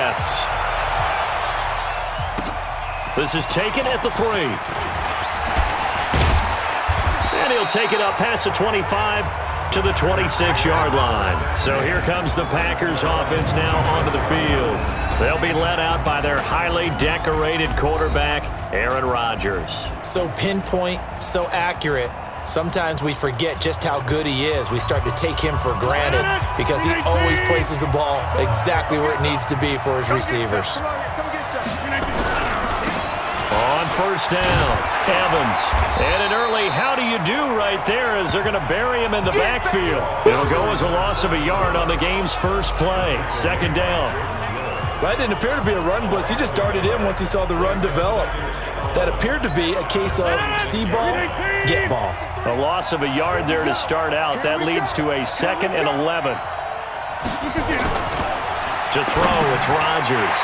Jets. This is taken at the 3. And he'll take it up past the 25 to the 26-yard line. So here comes the Packers offense now onto the field. They'll be led out by their highly decorated quarterback, Aaron Rodgers. So pinpoint, so accurate. Sometimes we forget just how good he is. We start to take him for granted because he always places the ball exactly where it needs to be for his receivers. On first down, Evans. And an early how do you do right there as they're going to bury him in the backfield. It'll go as a loss of a yard on the game's first play. Second down. That didn't appear to be a run blitz. He just darted in once he saw the run develop. That appeared to be a case of see ball, get ball. A loss of a yard there to start out. That leads to a 2nd and 11. To throw, it's Rodgers.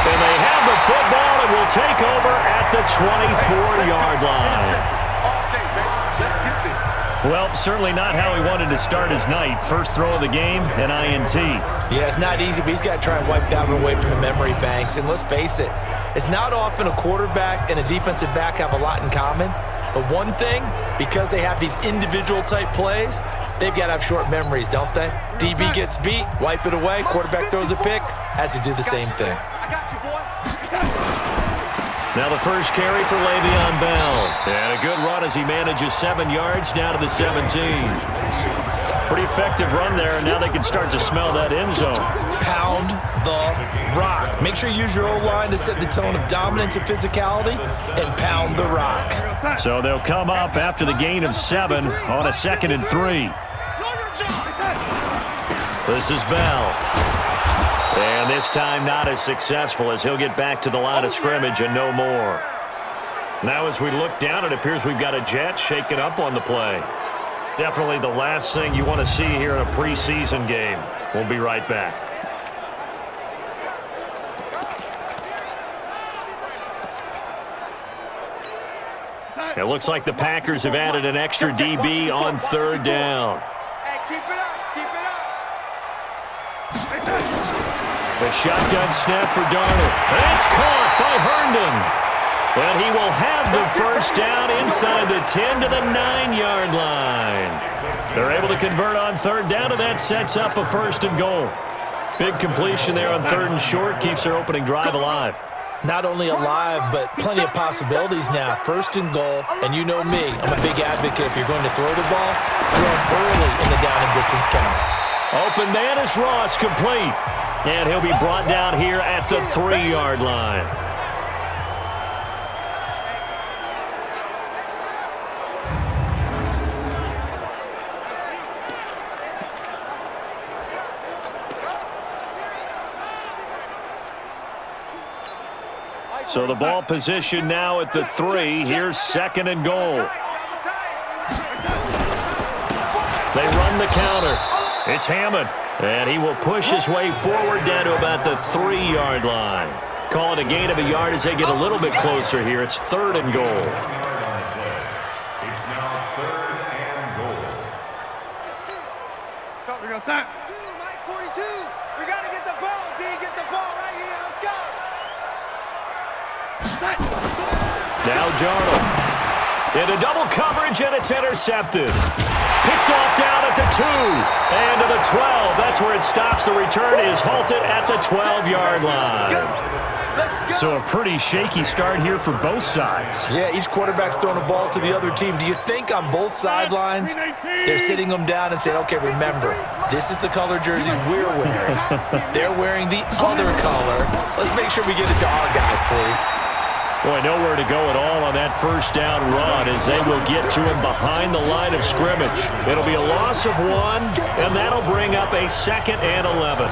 And they have the football and will take over at the 24-yard line. Well, certainly not how he wanted to start his night. First throw of the game, an INT. Yeah, it's not easy, but he's got to try and wipe that one away from the memory banks. And let's face it, it's not often a quarterback and a defensive back have a lot in common. But one thing, because they have these individual type plays, they've got to have short memories, don't they? DB gets beat, wipe it away, quarterback throws a pick, has to do the same thing. Now the first carry for Le'Veon Bell. And a good run as he manages 7 yards down to the 17. Pretty effective run there, and now they can start to smell that end zone. Pound the rock. Make sure you use your O-line to set the tone of dominance and physicality, and pound the rock. So they'll come up after the gain of 7 on a 2nd and 3. This is Bell. And this time not as successful as he'll get back to the line of scrimmage and no more. Now as we look down, it appears we've got a Jet shaken up on the play. Definitely the last thing you want to see here in a preseason game. We'll be right back. It looks like the Packers have added an extra DB on 3rd down. The shotgun snap for Darnold. It's caught by Herndon. And he will have the first down inside the 10 to the 9-yard line. They're able to convert on 3rd down, and that sets up a 1st and goal. Big completion there on 3rd and short, keeps their opening drive alive. Not only alive, but plenty of possibilities now. 1st and goal, and you know me, I'm a big advocate. If you're going to throw the ball, throw it early in the down and distance count. Open man is Ross, complete. And he'll be brought down here at the 3-yard line. So the ball position now at the 3. Here's 2nd and goal. They run the counter. It's Hammond. And he will push his way forward down to about the 3-yard line. Call it a gain of a yard as they get a little bit closer here. It's 3rd and goal. It's now 3rd and goal. Scott, we're going to start. Mike 42. We got to get the ball, D. Get the ball right here. Let's go. Now Darnold. Into double coverage, and it's intercepted. Picked off down at the 2. And to the 12. That's where it stops. The return is halted at the 12-yard line. So a pretty shaky start here for both sides. Yeah, each quarterback's throwing a ball to the other team. Do you think on both sidelines they're sitting them down and saying, okay, remember, this is the color jersey we're wearing. They're wearing the other color. Let's make sure we get it to our guys, please. Boy, nowhere to go at all on that first down run as they will get to him behind the line of scrimmage. It'll be a loss of 1, and that'll bring up a 2nd and 11.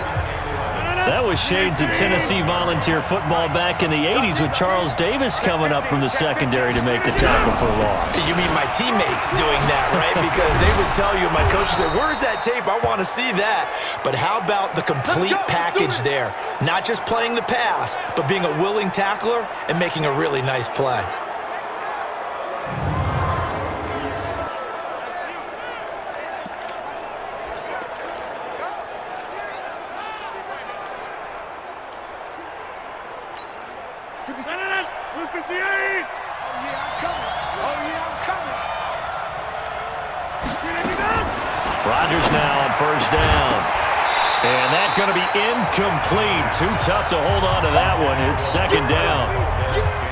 That was shades of Tennessee volunteer football back in the 80s with Charles Davis coming up from the secondary to make the tackle for a loss. You mean my teammates doing that, right? Because they would tell you, my coach would say, where's that tape? I want to see that. But how about the complete package there? Not just playing the pass, but being a willing tackler and making a really nice play. Rodgers now on first down. And that's going to be incomplete. Too tough to hold on to that one. It's second down.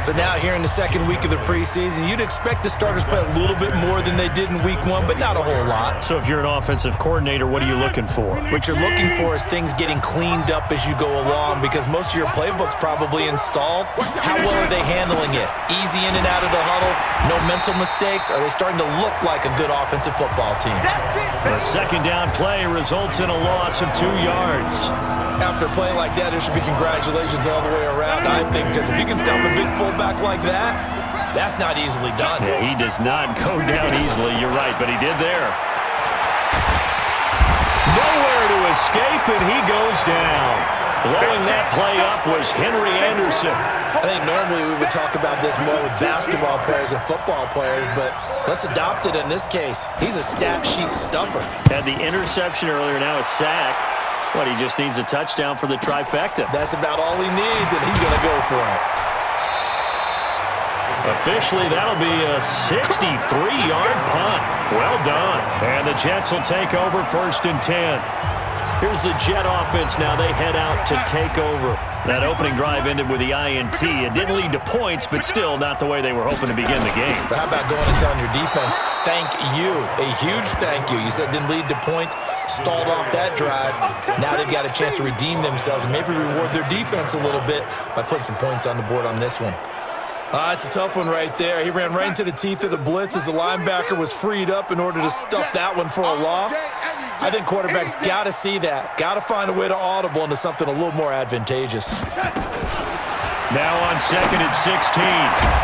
So now here in the second week of the preseason, you'd expect the starters play a little bit more than they did in week one, but not a whole lot. So if you're an offensive coordinator, what are you looking for? What you're looking for is things getting cleaned up as you go along, because most of your playbook's probably installed. How well are they handling it? Easy in and out of the huddle, no mental mistakes? Are they starting to look like a good offensive football team? A second down play results in a loss of 2 yards. After a play like that, there should be congratulations all the way around, I think, because if you can stop a big fullback like that, that's not easily done. Yeah, he does not go down easily, you're right, but he did there. Nowhere to escape, and he goes down. Blowing that play up was Henry Anderson. I think normally we would talk about this more with basketball players and football players, but let's adopt it in this case. He's a stat sheet stuffer. Had the interception earlier, now a sack. What, he just needs a touchdown for the trifecta. That's about all he needs, and he's going to go for it. Officially, that'll be a 63-yard punt. Well done. And the Jets will take over 1st and 10. Here's the Jet offense now. They head out to take over. That opening drive ended with the INT. It didn't lead to points, but still not the way they were hoping to begin the game. But how about going and telling your defense, thank you, a huge thank you. You said it didn't lead to points, stalled off that drive. Now they've got a chance to redeem themselves and maybe reward their defense a little bit by putting some points on the board on this one. It's a tough one right there. He ran right into the teeth of the blitz as the linebacker was freed up in order to stuff that one for a loss. I think quarterbacks got to see that. Got to find a way to audible into something a little more advantageous. Now on 2nd and 16.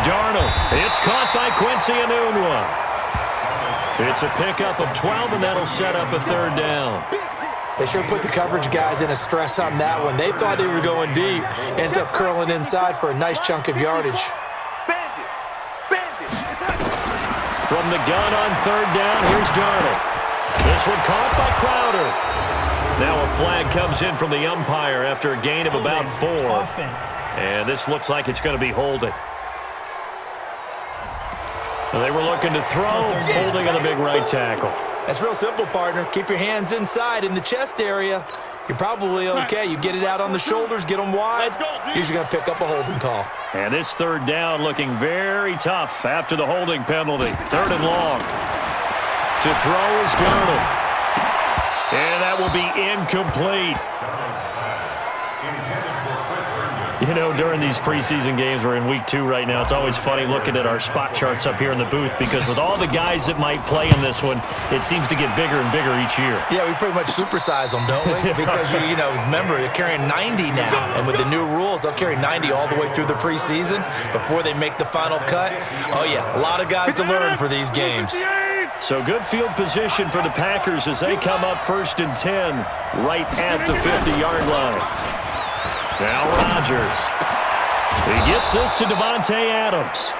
Darnold. It's caught by Quincy Enunwa. It's a pickup of 12, and that'll set up a 3rd down. They sure put the coverage guys in a stress on that one. They thought they were going deep. Ends up curling inside for a nice chunk of yardage. From the gun on 3rd down, here's Darnold. This one caught by Crowder. Now a flag comes in from the umpire after a gain of about 4. And this looks like it's going to be holding. They were looking to throw, holding on the big right tackle. That's real simple, partner. Keep your hands inside in the chest area. You're probably okay. You get it out on the shoulders, get them wide. Usually going to pick up a holding call. And this 3rd down looking very tough after the holding penalty. 3rd and long. To throw is Darnold. And that will be incomplete. You know, during these preseason games, we're in week 2 right now, it's always funny looking at our spot charts up here in the booth because with all the guys that might play in this one, it seems to get bigger and bigger each year. Yeah, we pretty much supersize them, don't we? Because, you know, remember, they're carrying 90 now. And with the new rules, they'll carry 90 all the way through the preseason before they make the final cut. Oh, yeah, a lot of guys to learn for these games. So good field position for the Packers as they come up 1st and 10 right at the 50-yard line. Now Rodgers. He gets this to Devontae Adams.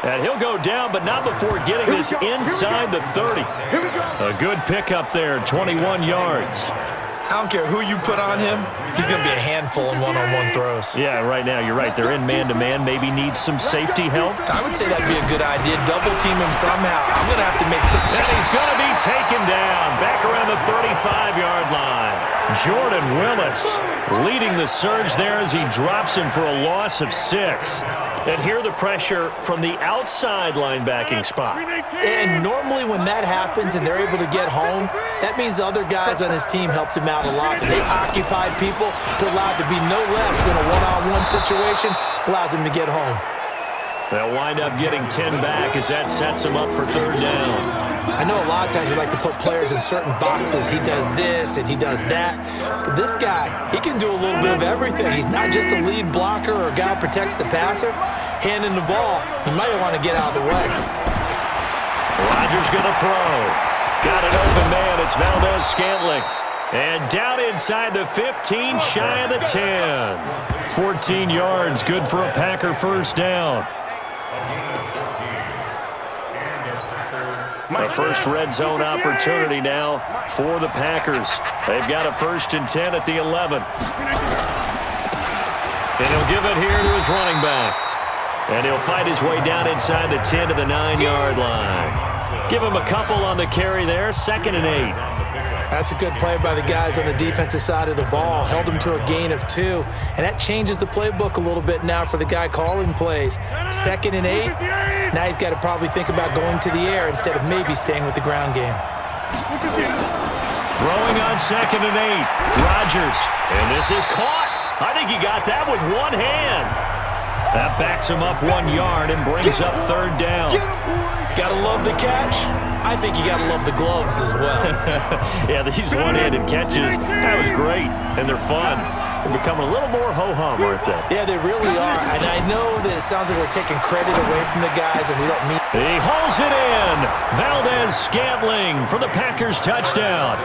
And he'll go down, but not before getting this inside the 30. A good pickup there, 21 yards. I don't care who you put on him, he's going to be a handful in one-on-one throws. Yeah, right now, you're right. They're in man-to-man. Maybe need some safety help. I would say that'd be a good idea. Double team him somehow. I'm going to have to make some... And he's going to be taken down back around the 35-yard line. Jordan Willis leading the surge there as he drops him for a loss of 6. And here the pressure from the outside linebacking spot. And normally when that happens and they're able to get home, that means the other guys on his team helped him out a lot. They occupied people to allow it to be no less than a one-on-one situation, allows him to get home. They'll wind up getting 10 back as that sets him up for 3rd down. I know a lot of times we like to put players in certain boxes. He does this and he does that. But this guy, he can do a little bit of everything. He's not just a lead blocker or a guy who protects the passer. Handing the ball, he might want to get out of the way. Rodgers going to throw. Got an open man. It's Valdez-Scantling. And down inside the 15, shy of the 10. 14 yards, good for a Packer 1st down. The first red zone opportunity now for the Packers. They've got a 1st and 10 at the 11. And he'll give it here to his running back. And he'll fight his way down inside the 10 to the 9-yard line. Give him a couple on the carry there, 2nd and 8. That's a good play by the guys on the defensive side of the ball. Held him to a gain of 2. And that changes the playbook a little bit now for the guy calling plays. 2nd and 8. Now he's got to probably think about going to the air instead of maybe staying with the ground game. Throwing on 2nd and 8. Rodgers. And this is caught. I think he got that with one hand. That backs him up 1 yard and brings up 3rd down. Gotta love the catch. I think you gotta love the gloves as well. Yeah, these one-handed catches, that was great, and they're fun. They're becoming a little more ho-hum, aren't they? Yeah, they really are, and I know that it sounds like we're taking credit away from the guys, and we don't mean... He hauls it in. Valdez-Scantling for the Packers touchdown.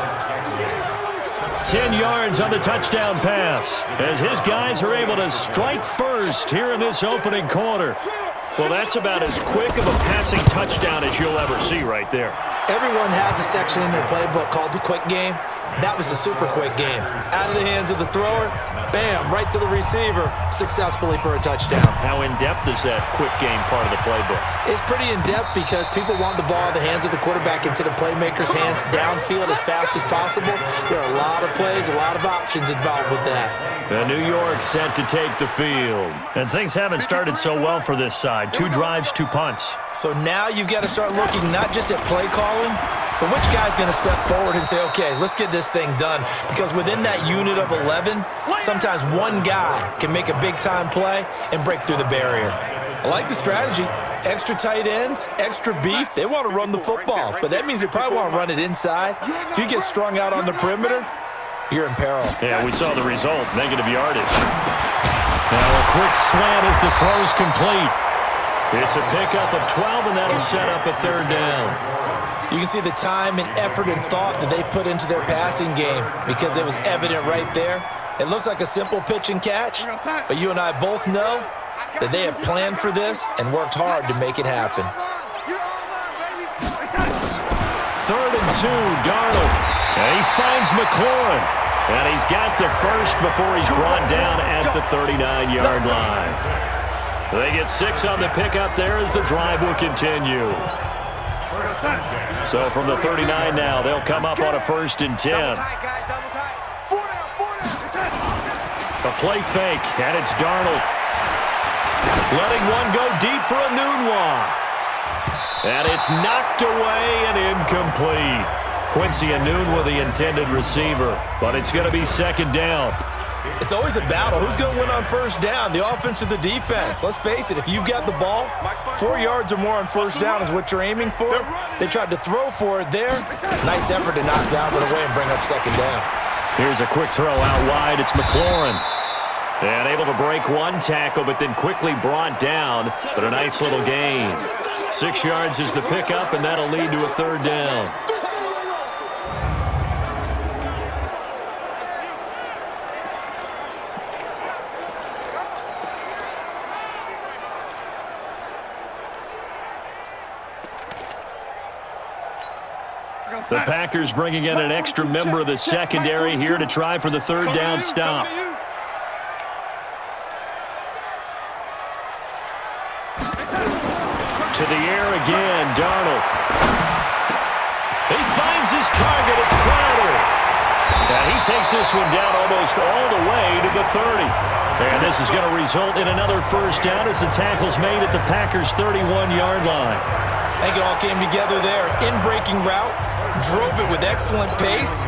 10 yards on the touchdown pass as his guys are able to strike first here in this opening quarter. Well, that's about as quick of a passing touchdown as you'll ever see right there. Everyone has a section in their playbook called the quick game. That was a super quick game. Out of the hands of the thrower, bam, right to the receiver, successfully for a touchdown. How in-depth is that quick game part of the playbook? It's pretty in-depth because people want the ball out of the hands of the quarterback into the playmaker's hands downfield as fast as possible. There are a lot of plays, a lot of options involved with that. New York set to take the field. And things haven't started so well for this side. 2 drives, 2 punts. So now you've got to start looking not just at play calling, but which guy's going to step forward and say, okay, let's get this thing done. Because within that unit of 11, sometimes one guy can make a big-time play and break through the barrier. I like the strategy. Extra tight ends, extra beef, they want to run the football. But that means they probably want to run it inside. If you get strung out on the perimeter, you're in peril. Yeah, we saw the result, negative yardage. Now a quick slant as the throw's complete. It's a pickup of 12, and that'll set up a 3rd down. You can see the time and effort and thought that they put into their passing game because it was evident right there. It looks like a simple pitch and catch, but you and I both know that they have planned for this and worked hard to make it happen. 3rd and 2, Darnold. And he finds McLaurin. And he's got the first before he's brought down at the 39-yard line. They get 6 on the pickup there as the drive will continue. So from the 39 now, they'll come up on a 1st and 10. A play fake, and it's Darnold. Letting one go deep for a Nunwa. And it's knocked away and incomplete. Quincy Enunwa, the intended receiver, but it's going to be 2nd down. It's always a battle. Who's going to win on 1st down, the offense or the defense? Let's face it, if you've got the ball, 4 yards or more on 1st down is what you're aiming for. They tried to throw for it there. Nice effort to knock that one away and bring up 2nd down. Here's a quick throw out wide. It's McLaurin. And able to break one tackle, but then quickly brought down. But a nice little gain. 6 yards is the pickup, and that'll lead to a 3rd down. The Packers bringing in an extra member of the secondary here to try for the 3rd down stop. To the air again, Darnold. He finds his target. It's Crowder. And he takes this one down almost all the way to the 30. And this is going to result in another 1st down as the tackle's made at the Packers' 31-yard line. I think it all came together there. In-breaking route, drove it with excellent pace.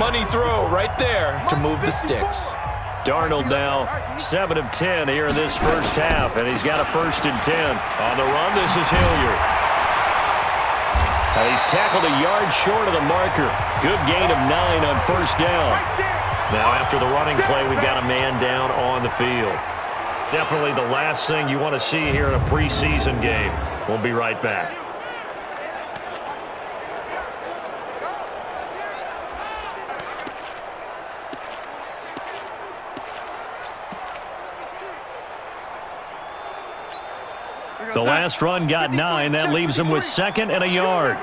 Money throw right there to move the sticks. Darnold now 7 of 10 here in this 1st half, and he's got a 1st and 10. On the run, this is Hilliard. He's tackled a yard short of the marker. Good gain of 9 on 1st down. Now after the running play, we've got a man down on the field. Definitely the last thing you want to see here in a preseason game. We'll be right back. The last run got 9. That leaves him with 2nd and a yard.